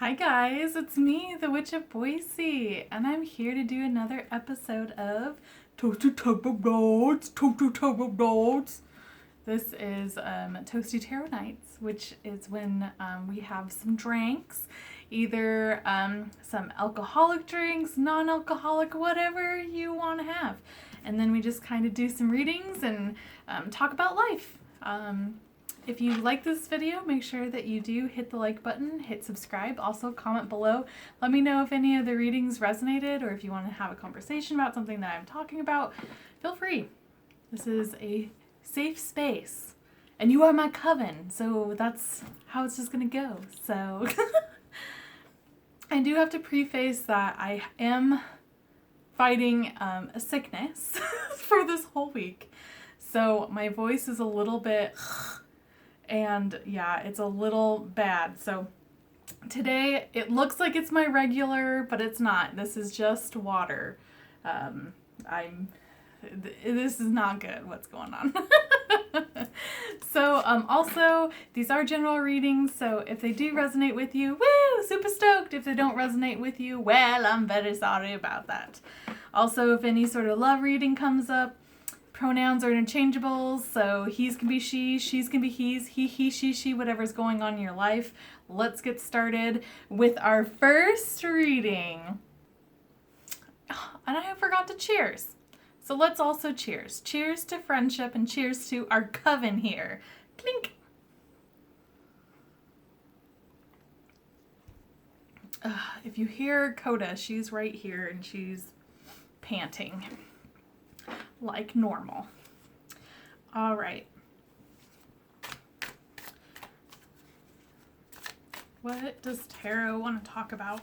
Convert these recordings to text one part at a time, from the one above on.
Hi guys, it's me, the Witch of Boise, and I'm here to do another episode of Toasty Table Notes, Toasty Table Notes. This is Toasty Tarot Nights, which is when we have some drinks, either some alcoholic drinks, non-alcoholic, whatever you want to have. And then we just kind of do some readings and talk about life. If you like this video, make sure that you do hit the like button, hit subscribe, also comment below. Let me know if any of the readings resonated or if you want to have a conversation about something that I'm talking about. Feel free. This is a safe space. And you are my coven, so that's how it's just going to go. So I do have to preface that I am fighting a sickness for this whole week. So my voice is a little bit... and yeah, it's a little bad. So today it looks like it's my regular, but it's not. This is just water. This is not good. What's going on? So also these are general readings. So if they do resonate with you, woo, super stoked. If they don't resonate with you, well, I'm very sorry about that. Also, if any sort of love reading comes up, pronouns are interchangeable, so he's can be she, she's can be he's, he, she, whatever's going on in your life. Let's get started with our first reading. And I forgot to cheers. So let's also cheers. Cheers to friendship and cheers to our coven here. Clink. If you hear Coda, she's right here and she's panting like normal. All right. What does tarot want to talk about?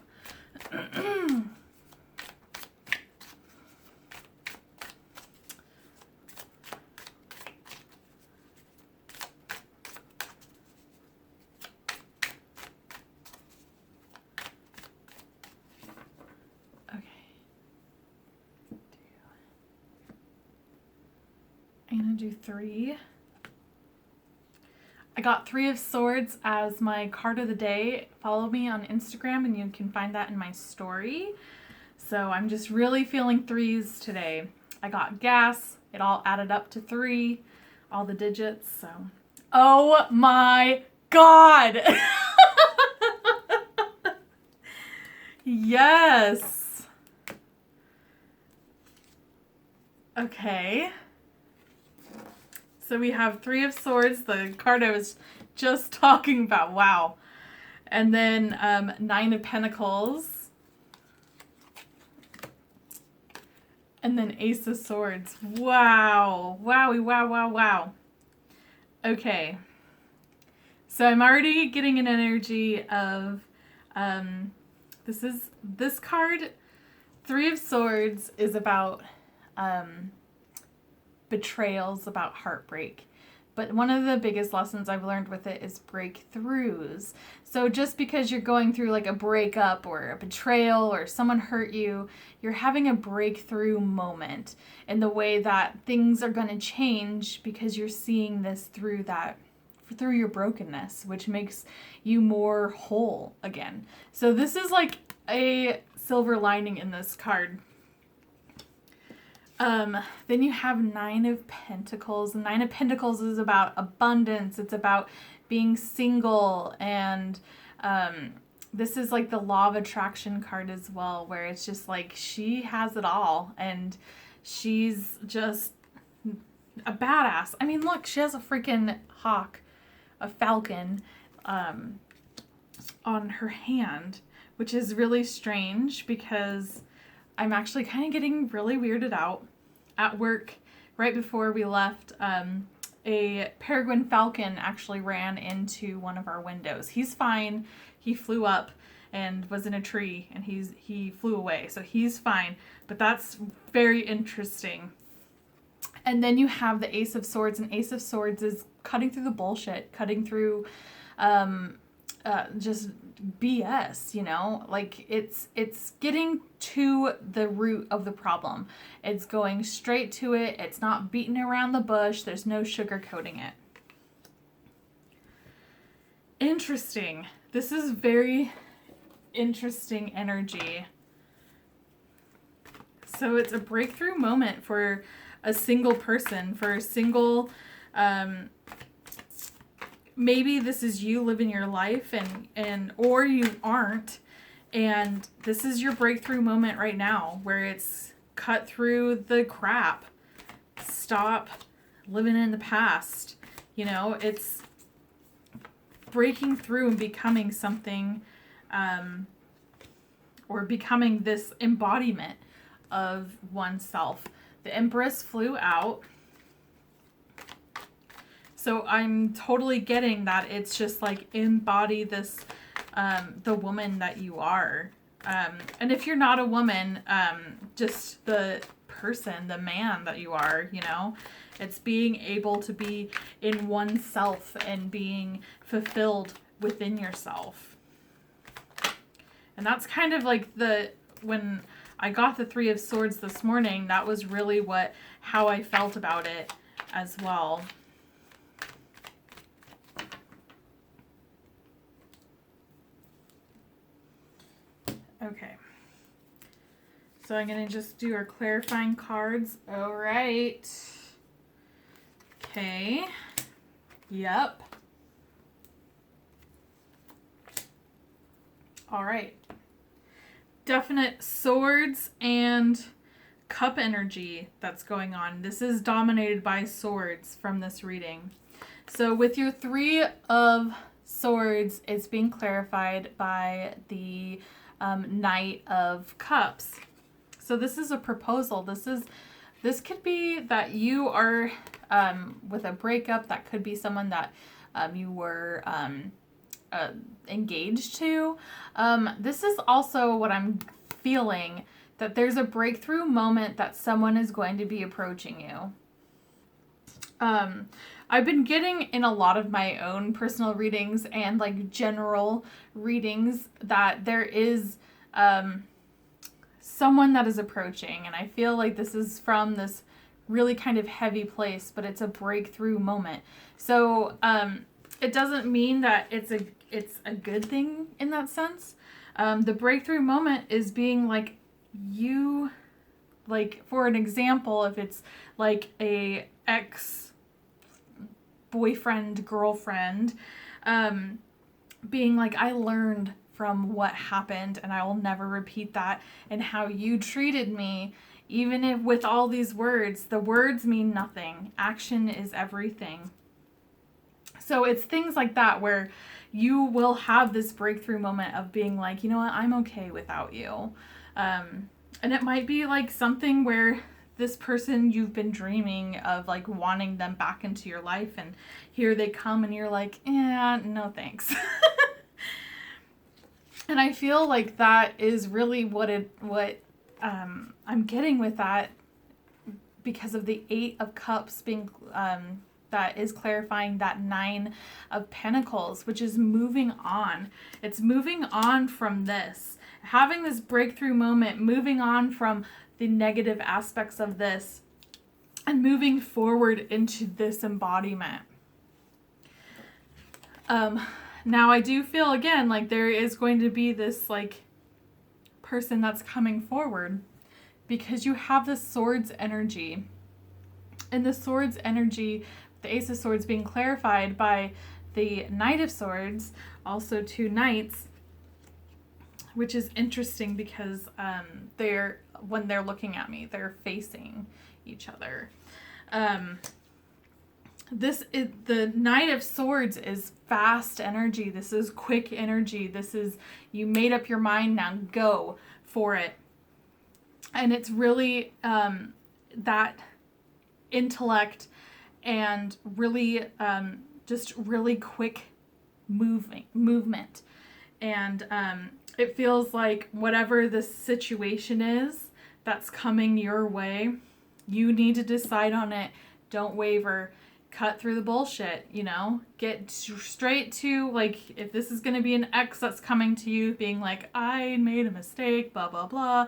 I'm gonna do 3. I got 3 of Swords as my card of the day. Follow me on Instagram and you can find that in my story. So I'm just really feeling 3s today. I got gas. It all added up to 3. All the digits. So, oh my God. Yes. Okay. So we have 3 of Swords, the card I was just talking about. Wow. And then 9 of Pentacles. And then Ace of Swords. Wow. Wowie, wow, wow, wow. Okay. So I'm already getting an energy of, this card, 3 of Swords, is about, betrayals, about heartbreak. But one of the biggest lessons I've learned with it is breakthroughs. So just because you're going through like a breakup or a betrayal or someone hurt you, you're having a breakthrough moment in the way that things are going to change because you're seeing this through your brokenness, which makes you more whole again. So this is like a silver lining in this card. Then you have 9 of Pentacles. 9 of Pentacles is about abundance. It's about being single. And this is like the Law of Attraction card as well, where it's just like she has it all. And she's just a badass. I mean, look, she has a freaking hawk, a falcon, on her hand, which is really strange because I'm actually kind of getting really weirded out. At work, right before we left, a peregrine falcon actually ran into one of our windows. He's fine. He flew up and was in a tree, and he flew away, so he's fine. But that's very interesting. And then you have the Ace of Swords, and Ace of Swords is cutting through the bullshit, cutting through just BS, you know, like it's getting to the root of the problem. It's going straight to it. It's not beating around the bush. There's no sugarcoating it. Interesting. This is very interesting energy. So it's a breakthrough moment for a single person, for a single, maybe this is you living your life or you aren't. And this is your breakthrough moment right now where it's cut through the crap. Stop living in the past. You know, it's breaking through and becoming something, or becoming this embodiment of oneself. The Empress flew out. So I'm totally getting that it's just like embody this, the woman that you are. And if you're not a woman, just the person, the man that you are, you know, it's being able to be in oneself and being fulfilled within yourself. And that's kind of like when I got the Three of Swords this morning, that was really how I felt about it as well. Okay. So I'm going to just do our clarifying cards. All right. Okay. Yep. All right. Definite swords and cup energy that's going on. This is dominated by swords from this reading. So with your Three of Swords, it's being clarified by the Knight of Cups. So this is a proposal. This could be that you are with a breakup. That could be someone that you were engaged to. This is also what I'm feeling, that there's a breakthrough moment that someone is going to be approaching you. I've been getting in a lot of my own personal readings and like general readings that there is someone that is approaching, and I feel like this is from this really kind of heavy place, but it's a breakthrough moment. So it doesn't mean that it's a good thing in that sense. The breakthrough moment is being like you, like for an example, if it's like a ex-boyfriend, girlfriend, being like, I learned from what happened and I will never repeat that, and how you treated me, even if with all these words, the words mean nothing. Action is everything. So it's things like that where you will have this breakthrough moment of being like, you know what, I'm okay without you. And it might be like something where this person you've been dreaming of, like wanting them back into your life, and here they come and you're like, no thanks. And I feel like that is really what I'm getting with that, because of the Eight of Cups being that is clarifying that Nine of Pentacles, which is moving on. It's moving on from this, having this breakthrough moment, moving on from the negative aspects of this and moving forward into this embodiment. Now I do feel again like there is going to be this like person that's coming forward, because you have the Swords energy, and the Swords energy, the Ace of Swords being clarified by the Knight of Swords, also two knights, which is interesting because when they're looking at me, they're facing each other. This is the Knight of Swords is fast energy. This is quick energy. This is, you made up your mind, now go for it. And it's really that intellect and really just really quick movement. And it feels like whatever the situation is that's coming your way, you need to decide on it. Don't waver. Cut through the bullshit, you know? Get straight to, like, if this is going to be an ex that's coming to you being like, I made a mistake, blah, blah, blah.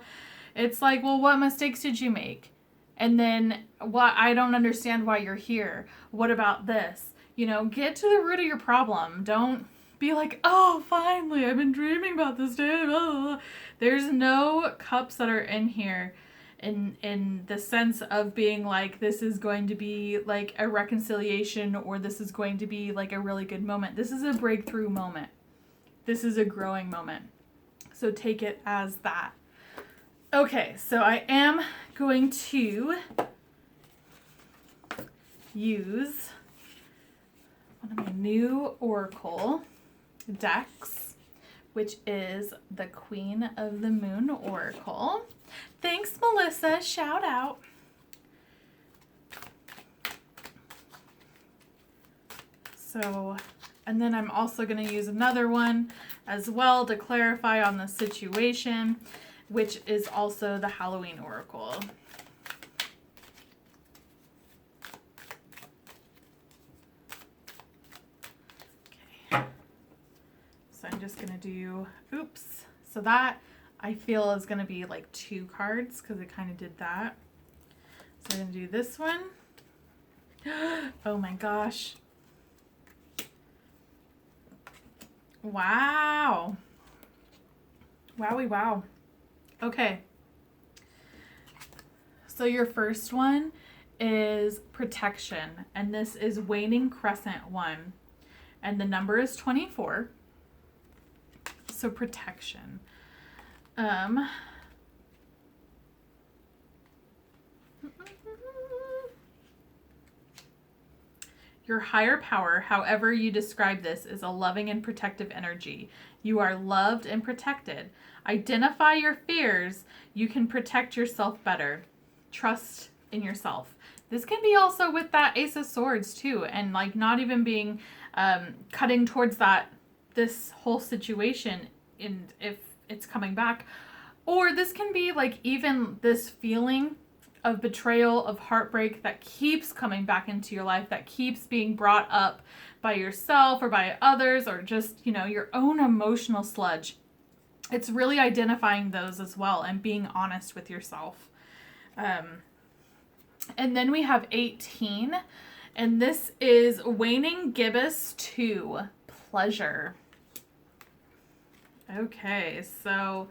It's like, well, what mistakes did you make? And then, I don't understand why you're here. What about this? You know, get to the root of your problem. Don't be like, oh, finally, I've been dreaming about this day. Blah, blah, blah. There's no cups that are in here in the sense of being like, this is going to be like a reconciliation, or this is going to be like a really good moment. This is a breakthrough moment. This is a growing moment. So take it as that. Okay, so I am going to use one of my new Oracle decks, which is the Queen of the Moon Oracle. Thanks, Melissa. Shout out. So, and then I'm also going to use another one as well to clarify on the situation, which is also the Halloween Oracle. Okay. So I'm just going to do, oops. So that I feel is going to be like 2 cards because it kind of did that. So I'm going to do this one. Oh my gosh. Wow. Wowie wow. Okay. So your first one is protection, and this is waning crescent 1, and the number is 24. So protection. Your higher power, however you describe this, is a loving and protective energy. You are loved and protected. Identify your fears. You can protect yourself better. Trust in yourself. This can be also with that Ace of Swords too, and like not even being cutting towards this whole situation, and if it's coming back. Or this can be like even this feeling of betrayal, of heartbreak that keeps coming back into your life, that keeps being brought up by yourself or by others, or just, you know, your own emotional sludge. It's really identifying those as well and being honest with yourself. And then we have 18, and this is waning gibbous 2, pleasure. Okay, so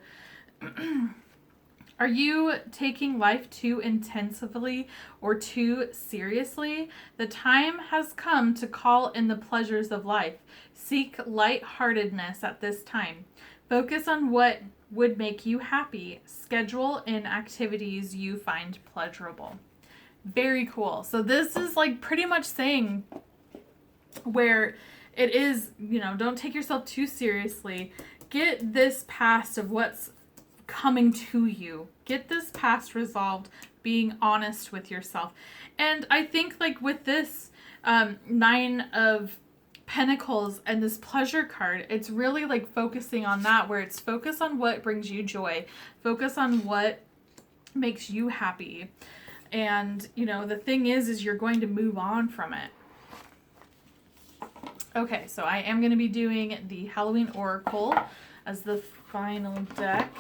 are you taking life too intensively or too seriously? The time has come to call in the pleasures of life. Seek lightheartedness at this time. Focus on what would make you happy. Schedule in activities you find pleasurable. Very cool. So this is like pretty much saying where it is, you know, don't take yourself too seriously. Get this past of what's coming to you. Get this past resolved, being honest with yourself. And I think like with this 9 of Pentacles and this pleasure card, it's really like focusing on that, where it's focus on what brings you joy. Focus on what makes you happy. And, you know, the thing is you're going to move on from it. Okay, so I am going to be doing the Halloween Oracle as the final deck.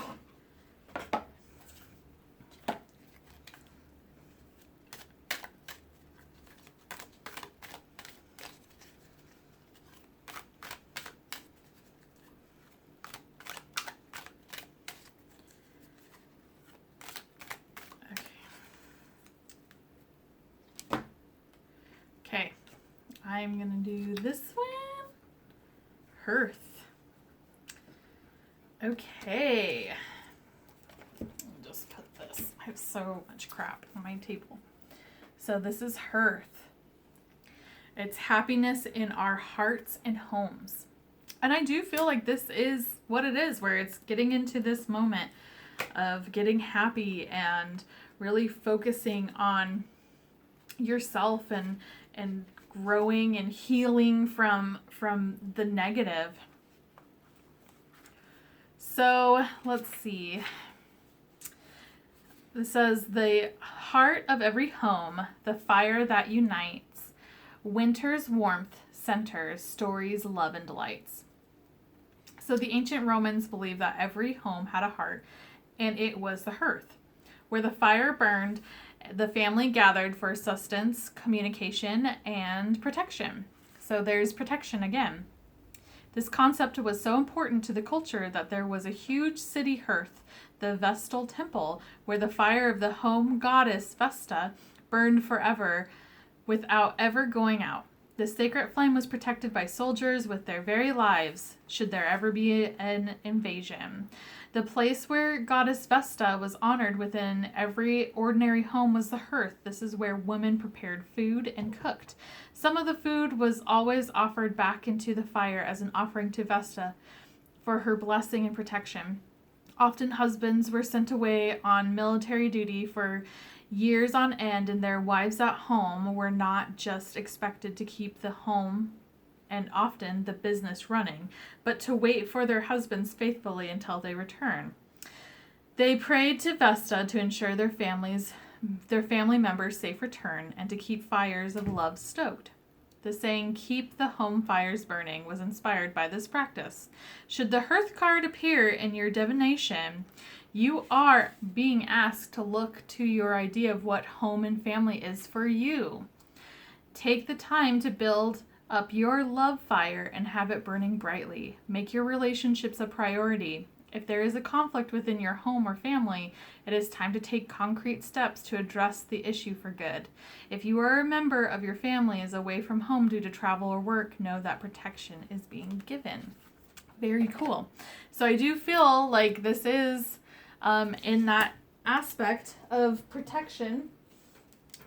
Okay, I'm going to do this one. Hearth. Okay. I'll just put this. I have so much crap on my table. So this is Hearth. It's happiness in our hearts and homes. And I do feel like this is what it is, where it's getting into this moment of getting happy and really focusing on yourself and growing and healing from the negative. So let's see. This says the heart of every home, the fire that unites, winter's warmth centers, stories, love, and delights. So the ancient Romans believed that every home had a heart, and it was the hearth. Where the fire burned, the family gathered for sustenance, communication, and protection. So there's protection again. This concept was so important to the culture that there was a huge city hearth, the Vestal Temple, where the fire of the home goddess Vesta burned forever without ever going out. The sacred flame was protected by soldiers with their very lives, should there ever be an invasion. The place where goddess Vesta was honored within every ordinary home was the hearth. This is where women prepared food and cooked. Some of the food was always offered back into the fire as an offering to Vesta for her blessing and protection. Often husbands were sent away on military duty for years on end, and their wives at home were not just expected to keep the home and often the business running, but to wait for their husbands faithfully until they return. They prayed to Vesta to ensure their family members' safe return and to keep fires of love stoked. The saying, "keep the home fires burning," was inspired by this practice. Should the hearth card appear in your divination, you are being asked to look to your idea of what home and family is for you. Take the time to build up your love fire and have it burning brightly. Make your relationships a priority. If there is a conflict within your home or family, it is time to take concrete steps to address the issue for good. If you or a member of your family is away from home due to travel or work, know that protection is being given. Very cool. So I do feel like this is in that aspect of protection,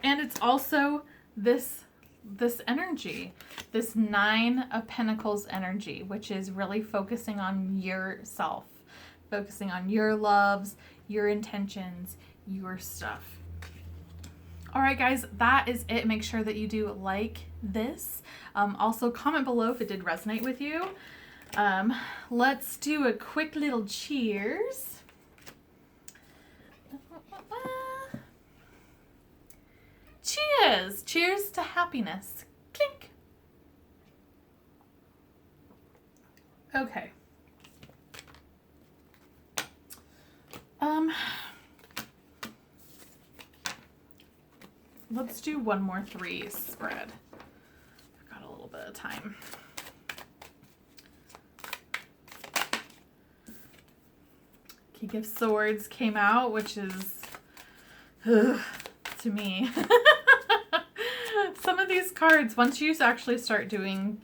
and it's also this energy, this 9 of Pentacles energy, which is really focusing on yourself, focusing on your loves, your intentions, your stuff. All right, guys, that is it. Make sure that you do like this. Also comment below if it did resonate with you. Let's do a quick little cheers. Cheers! Cheers to happiness. Clink. Okay. Let's do one more 3 spread. I've got a little bit of time. King of Swords came out, which is to me. Some of these cards, once you actually start doing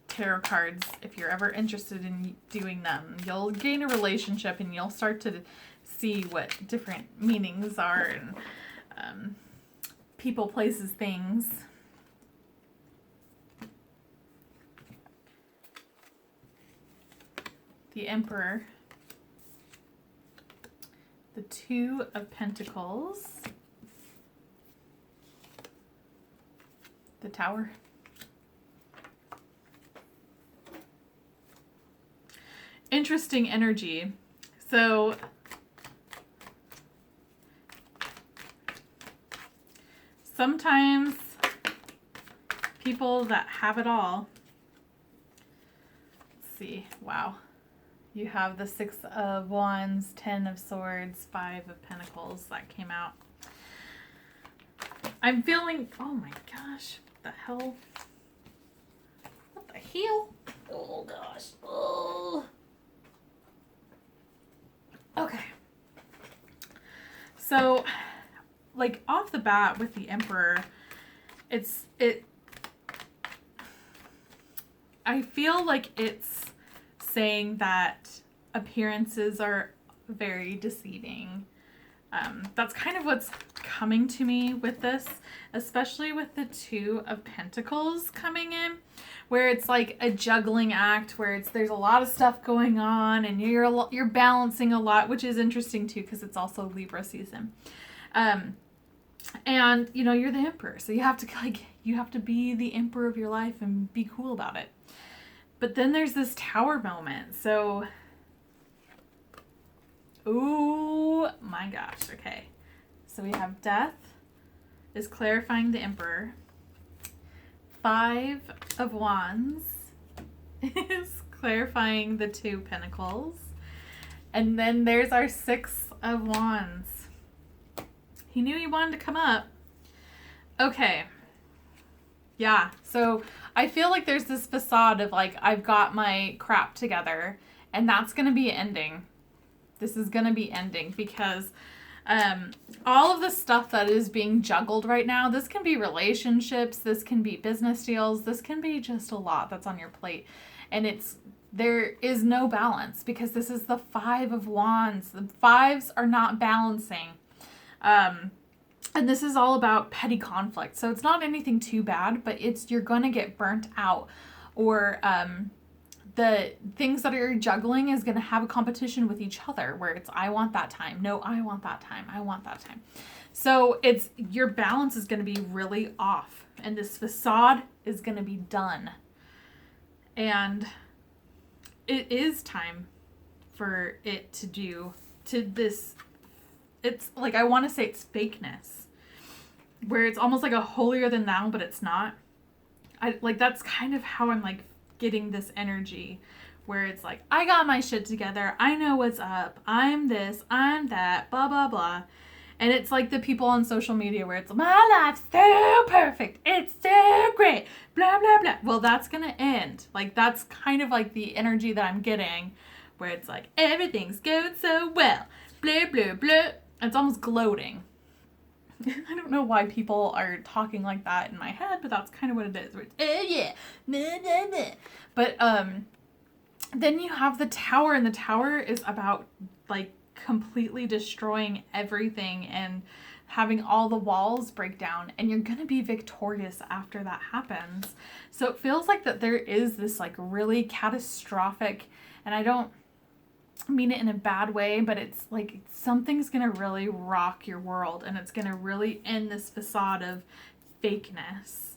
tarot cards, if you're ever interested in doing them, you'll gain a relationship and you'll start to see what different meanings are and people, places, things. The Emperor. The 2 of Pentacles. The Tower. Interesting energy. So sometimes people that have it all, let's see, wow. You have the 6 of Wands, 10 of Swords, 5 of Pentacles that came out. I'm feeling, oh my gosh, what the hell? What the hell? Oh gosh. Oh. Okay. So, like off the bat with the Emperor, I feel like it's saying that appearances are very deceiving. That's kind of what's coming to me with this, especially with the 2 of Pentacles coming in, where it's like a juggling act, where there's a lot of stuff going on and you're balancing a lot, which is interesting too because it's also Libra season. And you know, you're the Emperor, so you have to be the emperor of your life and be cool about it. But then there's this Tower moment. So, oh my gosh. Okay. So we have Death is clarifying the Emperor. 5 of Wands is clarifying the 2 Pentacles. And then there's our 6 of Wands. He knew he wanted to come up. Okay. Yeah. So I feel like there's this facade of like, I've got my crap together, and that's going to be ending. This is going to be ending because all of the stuff that is being juggled right now, this can be relationships, this can be business deals, this can be just a lot that's on your plate. And there is no balance because this is the Five of Wands. The fives are not balancing. And this is all about petty conflict. So it's not anything too bad, but you're going to get burnt out, or the things that you're juggling is going to have a competition with each other where it's, I want that time. No, I want that time. I want that time. So your balance is going to be really off, and this facade is going to be done. And it is time for it to this. It's like, I want to say it's fakeness, where it's almost like a holier than thou, but it's not. That's kind of how I'm like getting this energy, where it's like, I got my shit together. I know what's up. I'm this, I'm that, blah, blah, blah. And it's like the people on social media where it's, my life's so perfect. It's so great. Blah, blah, blah. Well, that's going to end. Like, that's kind of like the energy that I'm getting, where it's like, everything's going so well. Blah, blah, blah. It's almost gloating. I don't know why people are talking like that in my head, but that's kind of what it is. Where it's, oh yeah, nah, nah, nah. But then you have the Tower, and the Tower is about like completely destroying everything and having all the walls break down, and you're gonna be victorious after that happens. So it feels like that there is this like really catastrophic, and I don't mean it in a bad way, but it's like something's gonna really rock your world, and it's gonna really end this facade of fakeness.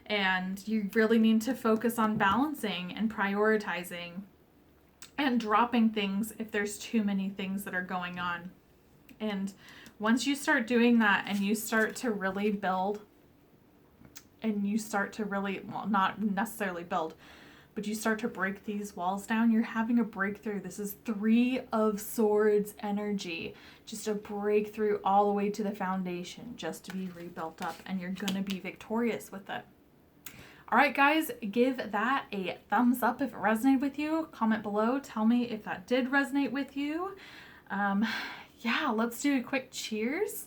And you really need to focus on balancing and prioritizing and dropping things if there's too many things that are going on. And once you start doing that, and you start to really build, and you start to really, well, not necessarily build, but you start to break these walls down, you're having a breakthrough. This is Three of Swords energy. Just a breakthrough all the way to the foundation, just to be rebuilt up, and you're going to be victorious with it. All right, guys, give that a thumbs up if it resonated with you. Comment below. Tell me if that did resonate with you. Yeah, let's do a quick cheers.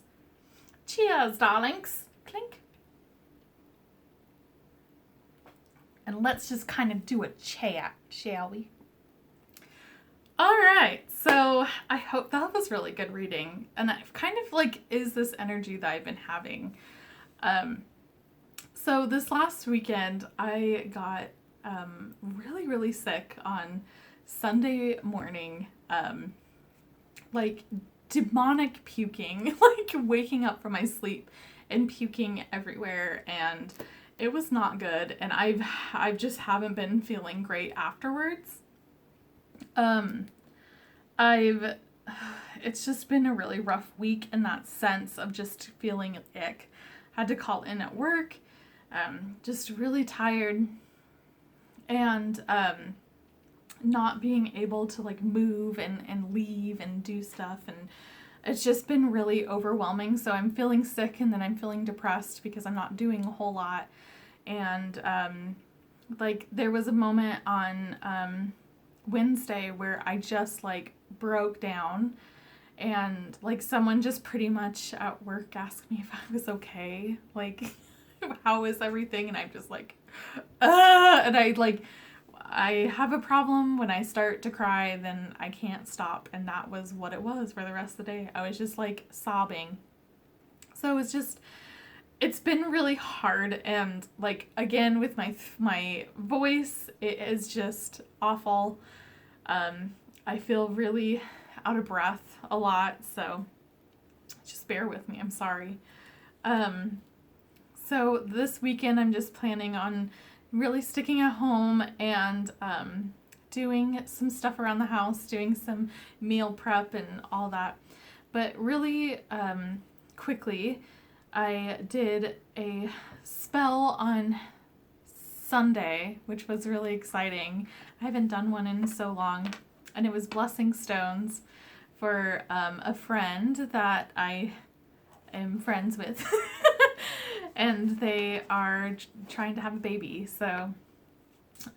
Cheers, darlings. Clink. And let's just kind of do a chat, shall we? All right, so I hope that was really good reading. And I've kind of like, is this energy that I've been having. So this last weekend, I got really, really sick on Sunday morning. Like demonic puking, like waking up from my sleep and puking everywhere, and it was not good, and I've just haven't been feeling great afterwards. It's just been a really rough week in that sense of just feeling ick. Had to call in at work, just really tired, and not being able to like move and leave and do stuff, and it's just been really overwhelming. So I'm feeling sick, and then I'm feeling depressed because I'm not doing a whole lot. And like there was a moment on Wednesday where I just like broke down, and like someone just pretty much at work asked me if I was okay, like how is everything, and I'm just like and I have a problem when I start to cry, then I can't stop, and that was what it was for the rest of the day. I was just like sobbing. So it's been really hard, and like again with my voice, it is just awful. I feel really out of breath a lot, so just bear with me. I'm sorry. So this weekend I'm just planning on really sticking at home and doing some stuff around the house, doing some meal prep and all that. But really quickly, I did a spell on Sunday, which was really exciting. I haven't done one in so long, and it was blessing stones for a friend that I am friends with. and they are trying to have a baby. So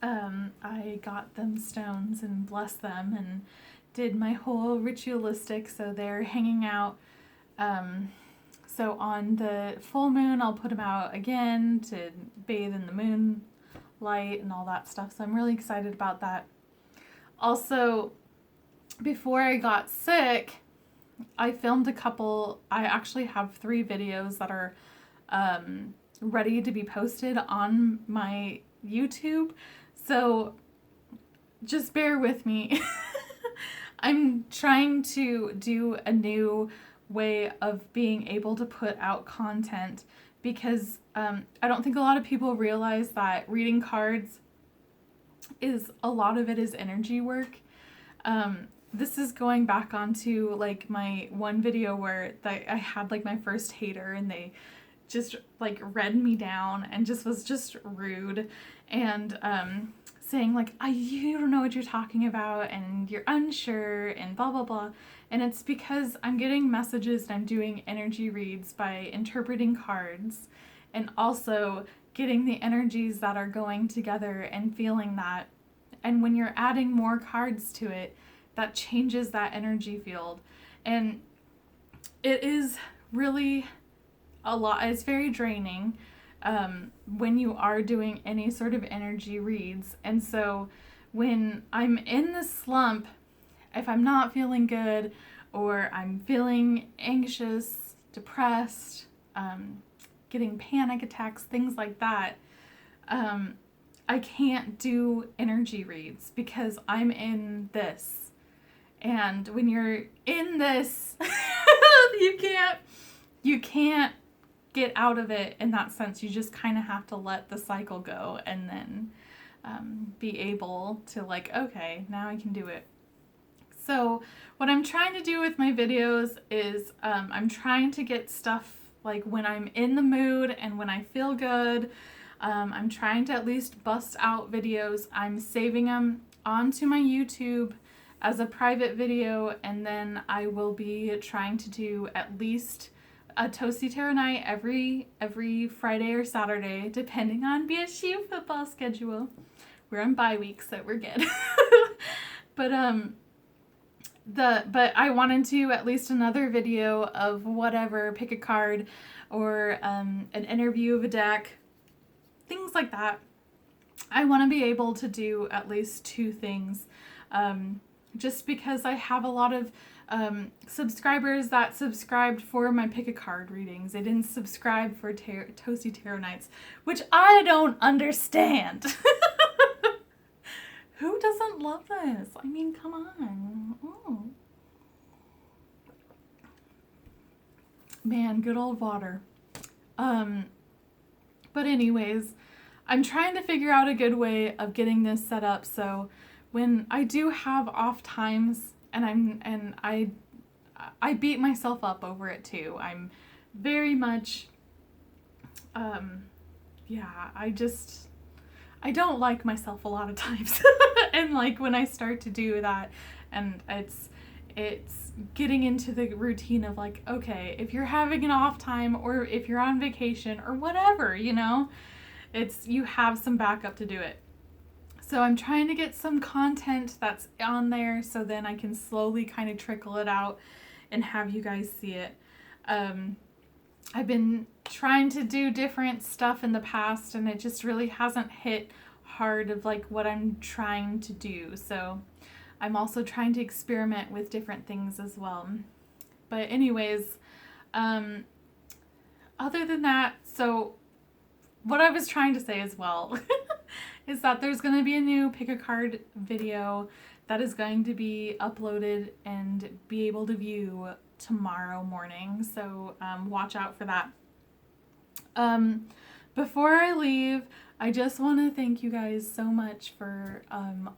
I got them stones and blessed them and did my whole ritualistic. So they're hanging out. So on the full moon, I'll put them out again to bathe in the moonlight and all that stuff. So I'm really excited about that. Also, before I got sick, I filmed a couple. I actually have 3 videos that are ready to be posted on my YouTube. So just bear with me. I'm trying to do a new way of being able to put out content because I don't think a lot of people realize that reading cards is a lot of it is energy work. This is going back onto like my one video where I had like my first hater and they just like read me down and just was just rude and saying like, you don't know what you're talking about and you're unsure and blah blah blah. And it's because I'm getting messages and I'm doing energy reads by interpreting cards and also getting the energies that are going together and feeling that. And when you're adding more cards to it, that changes that energy field. And it is really a lot. It's very draining when you are doing any sort of energy reads. And so when I'm in the slump, if I'm not feeling good or I'm feeling anxious, depressed, getting panic attacks, things like that, I can't do energy reads because I'm in this. And when you're in this, you can't get out of it in that sense. You just kind of have to let the cycle go and then be able to like, okay, now I can do it. So what I'm trying to do with my videos is I'm trying to get stuff like when I'm in the mood and when I feel good. I'm trying to at least bust out videos. I'm saving them onto my YouTube as a private video, and then I will be trying to do at least a Toasty Tarot night every Friday or Saturday, depending on BSU football schedule. We're on bye week, so we're good. But I wanted to at least another video of whatever, pick a card or an interview of a deck, things like that. I want to be able to do at least 2 things, just because I have a lot of subscribers that subscribed for my pick a card readings. They didn't subscribe for Toasty Tarot nights, which I don't understand. Who doesn't love this? I mean, come on. Oh. Man, good old water. But anyways, I'm trying to figure out a good way of getting this set up so when I do have off times and I beat myself up over it too. I'm very much I don't like myself a lot of times. And like when I start to do that and it's getting into the routine of like, okay, if you're having an off time or if you're on vacation or whatever, you know, you have some backup to do it. So I'm trying to get some content that's on there so then I can slowly kind of trickle it out and have you guys see it. I've been trying to do different stuff in the past and it just really hasn't hit hard of like what I'm trying to do. So I'm also trying to experiment with different things as well. But anyways, other than that, so what I was trying to say as well is that there's going to be a new pick a card video that is going to be uploaded and be able to view tomorrow morning. So watch out for that. Before I leave, I just want to thank you guys so much for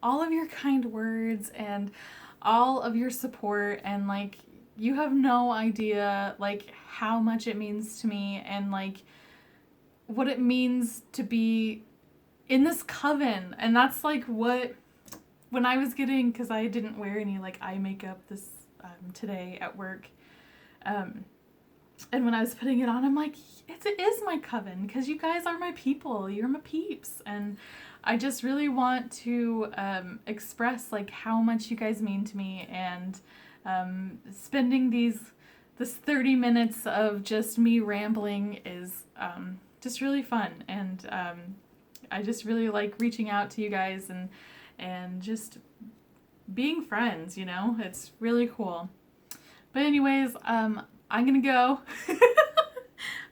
all of your kind words and all of your support, and like you have no idea like how much it means to me and like what it means to be in this coven. And that's like what when I was getting, because I didn't wear any like eye makeup this today at work, And when I was putting it on, I'm like, it is my coven, because you guys are my people. You're my peeps. And I just really want to express like how much you guys mean to me, and spending this 30 minutes of just me rambling is just really fun. And I just really like reaching out to you guys and just being friends, you know? It's really cool. But anyways, I'm gonna go.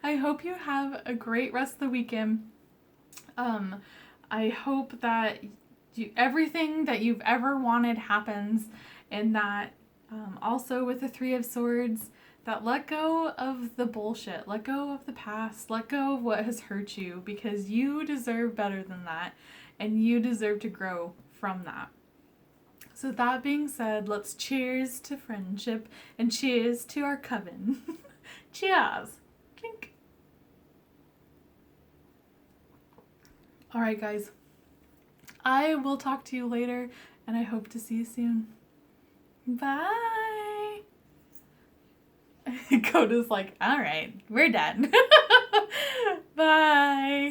I hope you have a great rest of the weekend. I hope that everything that you've ever wanted happens, and that also with the Three of Swords, that let go of the bullshit, let go of the past, let go of what has hurt you, because you deserve better than that, and you deserve to grow from that. So that being said, let's cheers to friendship and cheers to our coven. Cheers. Clink. All right, guys. I will talk to you later, and I hope to see you soon. Bye. Coda's like, all right, we're done. Bye.